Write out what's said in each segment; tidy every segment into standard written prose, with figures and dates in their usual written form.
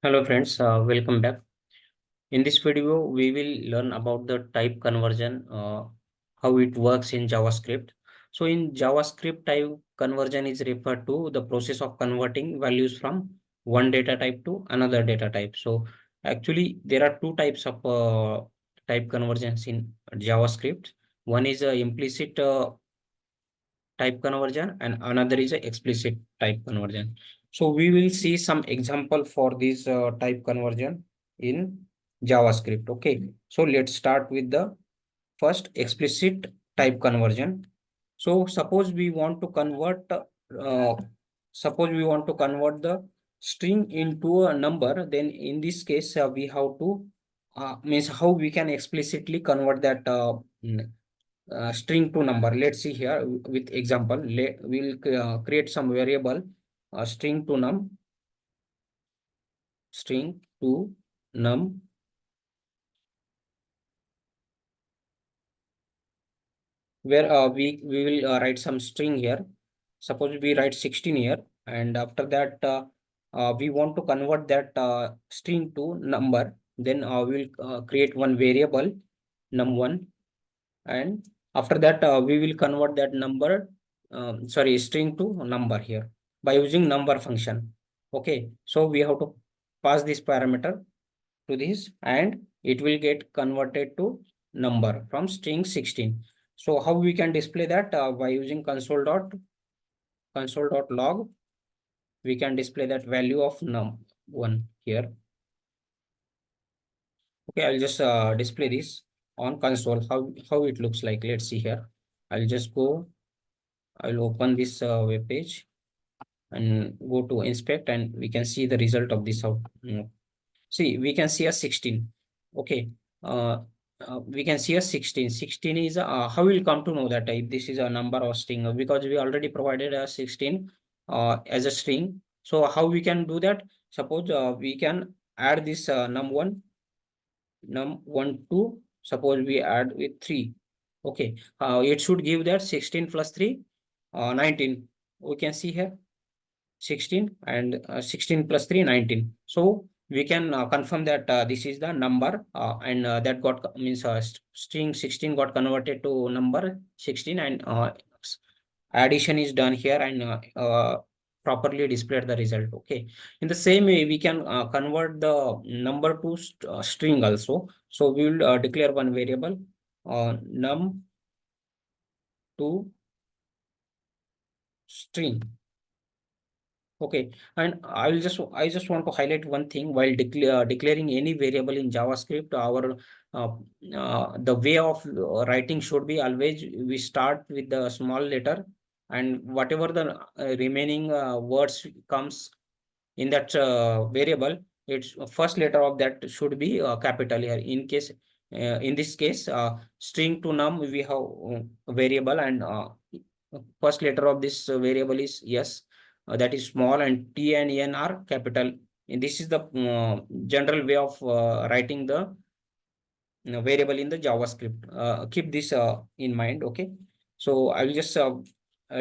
Hello friends, welcome back. In this video, we will learn about the type conversion, how it works in JavaScript. So in JavaScript, type conversion is referred to the process of converting values from one data type to another data type. So actually, there are two types of type conversions in JavaScript. One is a implicit type conversion and another is a explicit type conversion. So we will see some example for this type conversion in JavaScript. Okay, so let's start with the first explicit type conversion. So suppose we want to convert the string into a number, then in this case we have to means how we can explicitly convert that string to number. Let's see here with example. We'll create some variable string to num, where we will write some string here. Suppose we write 16 here, and after that we want to convert that string to number. Then we'll create one variable num1, and after that we will convert that string to number here by using number function. Okay, so we have to pass this parameter to this and it will get converted to number from string 16. So how we can display that by using console.log, we can display that value of num1 here. Okay, I'll just display this on console, how it looks like. Let's see here. I'll open this web page and go to inspect, and we can see the result of this out. See, we can see a 16. Okay. Uh, we can see a 16. 16 is how we'll come to know that if this is a number or string, because we already provided a 16 as a string. So how we can do that? Suppose we can add this num1 2. Suppose we add with 3. Okay. It should give that 16 plus 3, 19. We can see here 16, and 16 plus 3 19. So we can confirm that this is the number, and that got means string 16 got converted to number 16, and addition is done here, and properly displayed the result. Okay, in the same way we can convert the number to string also. So we will declare one variable num to string. Okay, and I just want to highlight one thing while declaring any variable in JavaScript. Our the way of writing should be always we start with the small letter, and whatever the remaining words comes in that variable, its first letter of that should be capital here. In this case, string to num, we have variable, and first letter of this variable is yes, that is small, and T and N are capital. And this is the general way of writing the variable in the JavaScript. Keep this in mind. Okay, so I will just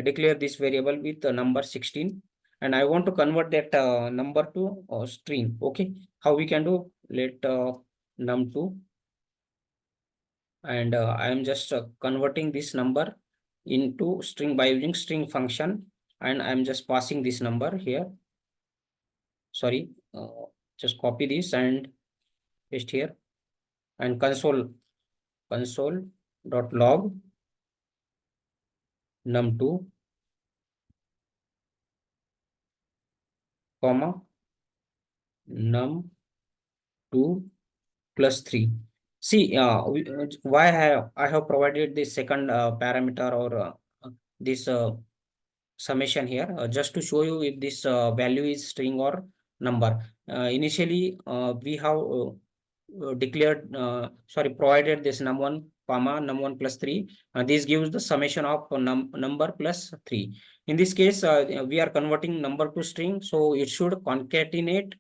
declare this variable with the number 16, and I want to convert that number to string. Okay, how we can do? Let num2, and I am just converting this number into string by using string function, and I am just passing this number here. Sorry, just copy this and paste here, and console.log num2 comma num2 plus 3. See, why I have provided this second parameter, or this summation here, just to show you if this value is string or number. Initially, we have declared, provided this num1 comma num1 plus 3. This gives the summation of number plus 3. In this case, we are converting number to string, so it should concatenate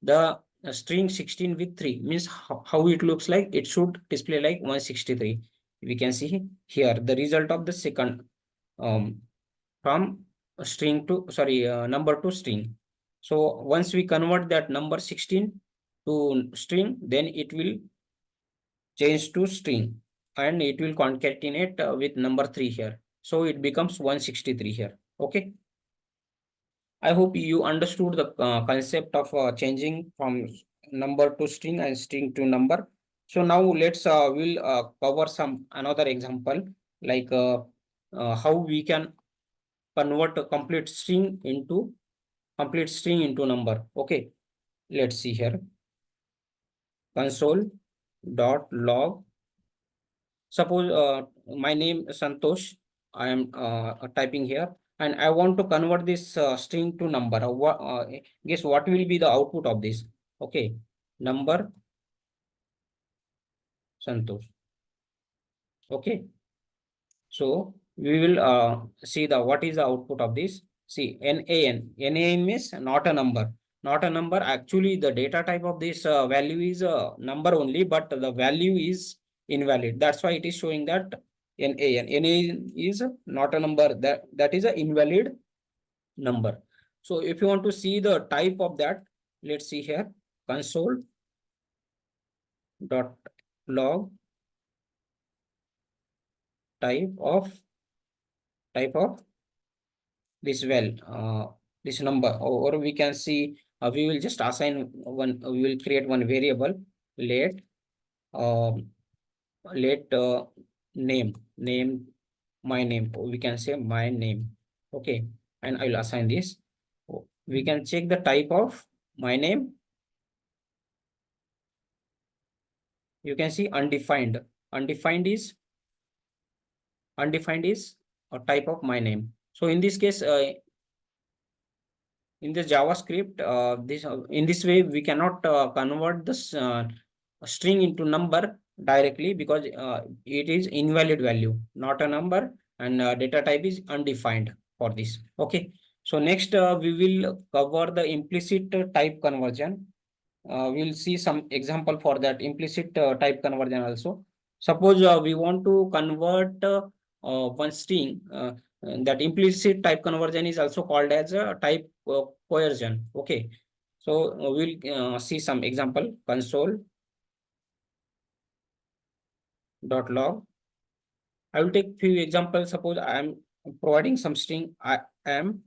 the string 16 with 3. Means how it looks like, it should display like 163. We can see here the result of the second, from string to number to string. So once we convert that number 16 to string, then it will change to string and it will concatenate with number 3 here. So it becomes 163 here. Okay. I hope you understood the concept of changing from number to string and string to number. So now let's we'll cover some another example like how we can convert a complete string into number. Okay, let's see here. Console dot log. Suppose my name is Santosh. I am typing here, and I want to convert this string to number. Guess what will be the output of this? Okay, number Santosh. Okay, so we will see the what is the output of this. See, NaN means not a number. Not a number. Actually, the data type of this value is a number only, but the value is invalid. That's why it is showing that NaN. NaN is not a number. That is an invalid number. So if you want to see the type of that, let's see here. Console dot log type of type of this number, or we can see we will just assign one, we will create one variable, let um let name my name, we can say my name. Okay, and I will assign this. We can check the type of my name. You can see undefined. Undefined is a type of my name. So in this case, in the JavaScript, this in this way we cannot convert this string into number directly because it is invalid value, not a number, and data type is undefined for this. Okay. So next we will cover the implicit type conversion. We'll see some example for that implicit type conversion also. Suppose we want to convert one string. That implicit type conversion is also called as a type coercion. Okay, so we'll see some example. Console dot log. I will take few examples. Suppose I am providing some string. I am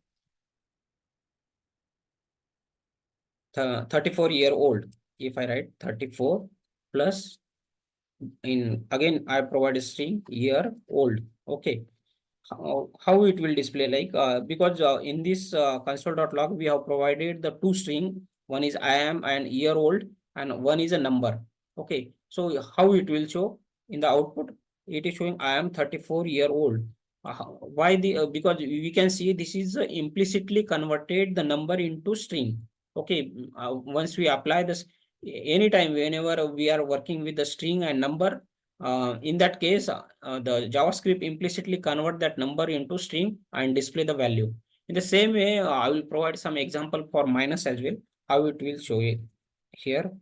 34 year old. If I write 34 plus in again I provide a string year old. Okay, how it will display like because in this console.log we have provided the two string, one is I am and year old and one is a number. Okay, so how it will show in the output, it is showing I am 34 year old. Why the because we can see this is implicitly converted the number into string. Okay, once we apply this, anytime whenever we are working with the string and number, in that case, the JavaScript implicitly convert that number into string and display the value. In the same way, I will provide some example for minus as well, how it will show it here.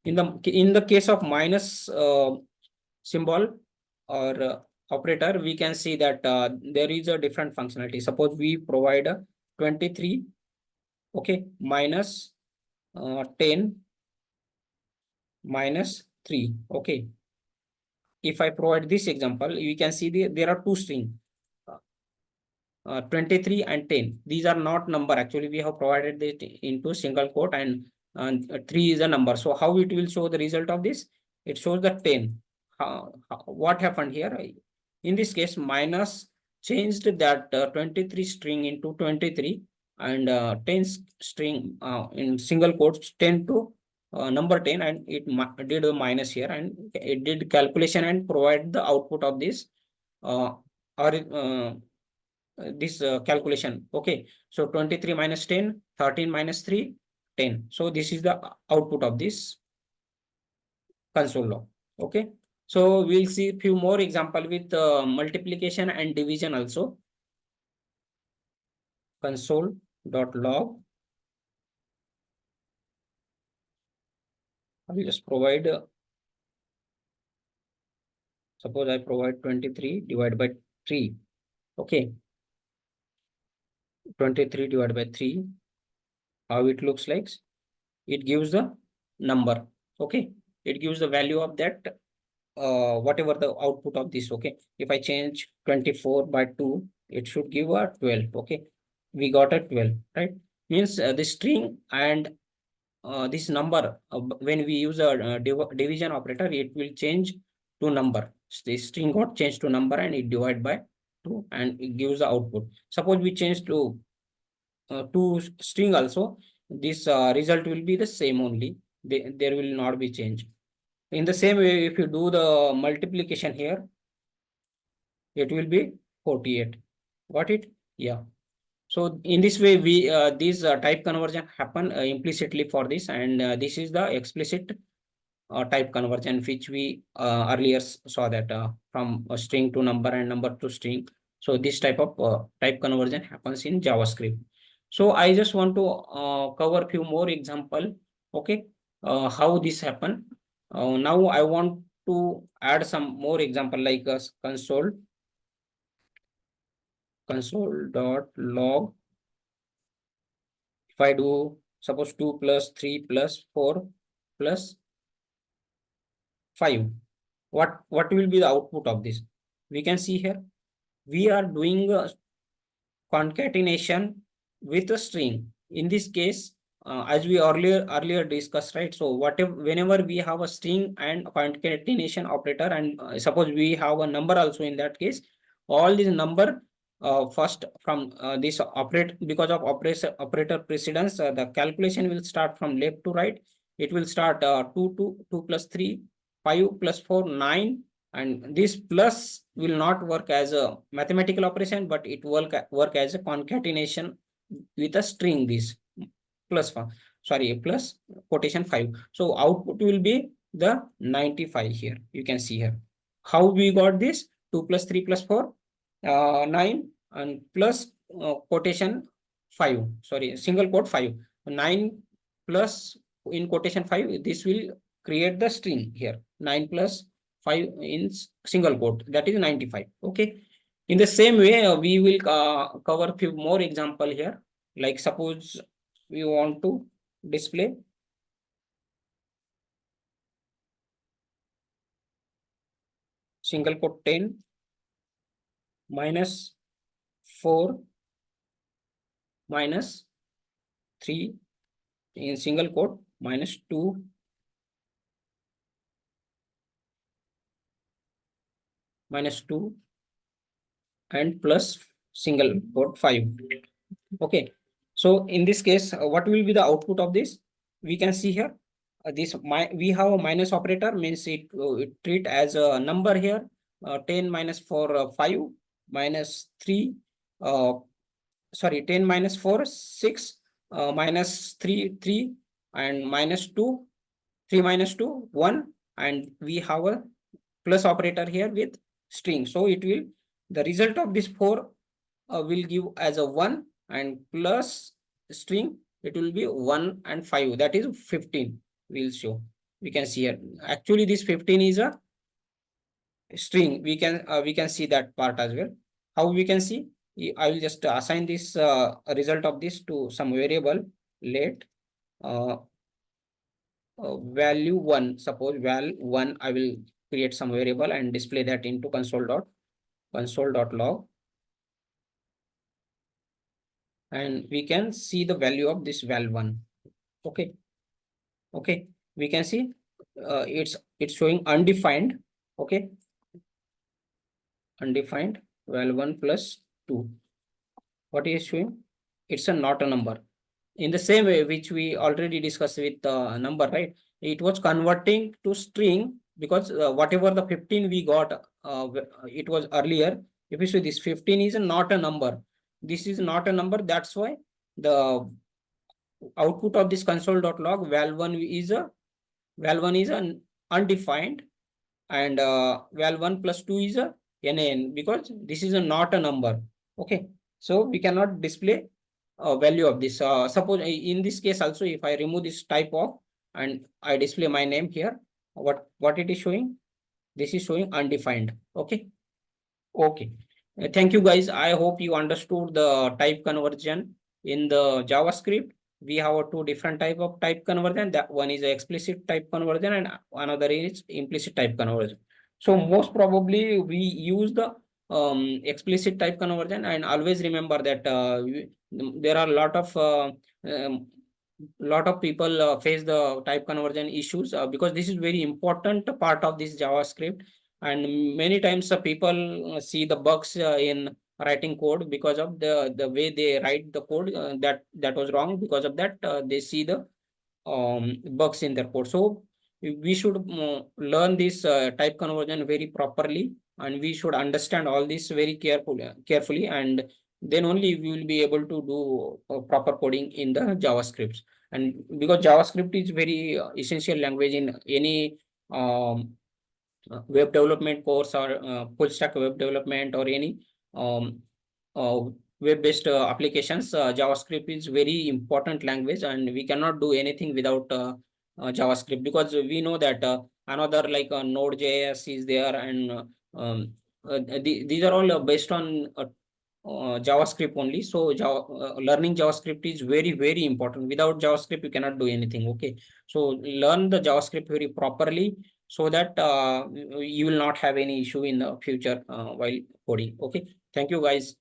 In the case of minus symbol or operator, we can see that there is a different functionality. Suppose we provide a 23, okay, minus 10 minus 3, okay. If I provide this example, you can see there are two strings, 23 and 10. These are not number. Actually, we have provided it into single quote and 3 is a number. So how it will show the result of this? It shows the 10. What happened here? In this case, minus changed that 23 string into 23 and 10 string in single quotes 10 to number 10, and it did a minus here and it did calculation and provide the output of this or this calculation. Okay, so 23 minus 10, 13 minus 3, 10. So this is the output of this console log. Okay, so we'll see few more example with multiplication and division also. Console.log. I will just provide suppose I provide 23 divided by 3. Okay, 23 divided by 3. how it looks like. It gives the number. Okay, it gives the value of that whatever the output of this. Okay, if I change 24 by 2, it should give a 12. Okay, we got a 12, right? Means the string and this number, when we use a division operator, it will change to number. The string got changed to number and it divide by 2 and it gives the output. Suppose we change to string also, this result will be the same only. There will not be change. In the same way, if you do the multiplication here, it will be 48. Got it? Yeah. So in this way, we these type conversion happen implicitly for this, and this is the explicit type conversion which we earlier saw, that from a string to number and number to string. So this type of type conversion happens in JavaScript. So I just want to cover few more example. Okay, how this happen. Now I want to add some more example like console.log. If I do suppose 2 plus 3 plus 4 plus 5, what will be the output of this? We can see here we are doing a concatenation with a string. In this case, as we earlier discussed, right? So whatever, whenever we have a string and concatenation operator, and suppose we have a number also, in that case, all these number first from this operate, because of operator precedence, the calculation will start from left to right. It will start 2 plus 3, 5 plus 4, 9, and this plus will not work as a mathematical operation, but it will work as a concatenation with a string, this plus one, sorry, plus quotation 5. So output will be the 95 here. You can see here how we got this 2 plus 3 plus 4, 9, and plus quotation 5, sorry, single quote 5, 9 plus in quotation 5, this will create the string here, 9 plus 5 in single quote, that is 95. Okay, in the same way, we will cover few more example here. Like suppose we want to display single quote 10 minus 4 minus 3 in single quote minus 2 minus 2 and plus single quote 5. Okay, so in this case, what will be the output of this? We can see here, we have a minus operator, means it treat as a number here. 10 minus 4, 5, minus 3, sorry, 10 minus 4, 6, minus 3, 3, and minus 2, 3 minus 2, 1, and we have a plus operator here with string. So it will, the result of this 4 will give as a 1, and plus string, it will be 1 and 5, that is 15 will show. We can see here, actually this 15 is a string. We can see that part as well. How we can see? I will just assign this result of this to some variable. Let uh, value 1, suppose val 1, I will create some variable and display that into console.log, and we can see the value of this val 1. Okay, okay, we can see it's showing undefined. Okay, undefined val 1 plus 2. What is showing? It's a not a number. In the same way which we already discussed with the number, right? It was converting to string, because whatever the 15 we got, it was earlier. If you see, this 15 is not a number. This is not a number. That's why the output of this console.log val1 is an undefined, and val1 plus 2 is a nan, because this is not a number. Okay, so we cannot display value of this. Suppose in this case also, if I remove this type of and I display my name here, what it is showing? This is showing undefined. Okay, okay. Thank you guys. I hope you understood the type conversion in the JavaScript. we have a two different type of type conversion. That one is a explicit type conversion and another is implicit type conversion. So most probably we use the explicit type conversion, and always remember that there are a um, lot of people face the type conversion issues because this is very important part of this JavaScript. And many times people see the bugs in writing code because of the way they write the code, that was wrong. Because of that, they see the bugs in their code. So we should learn this type conversion very properly, and we should understand all this very carefully, and then only we will be able to do proper coding in the JavaScript. And because JavaScript is very essential language in any web development course, or full stack web development, or any um, uh, web-based applications, JavaScript is very important language, and we cannot do anything without JavaScript, because we know that another like Node.js is there, and these are all based on JavaScript only. So learning JavaScript is very important. Without JavaScript, you cannot do anything. Okay, so learn the JavaScript very properly, so that you will not have any issue in the future while coding. Okay, thank you guys.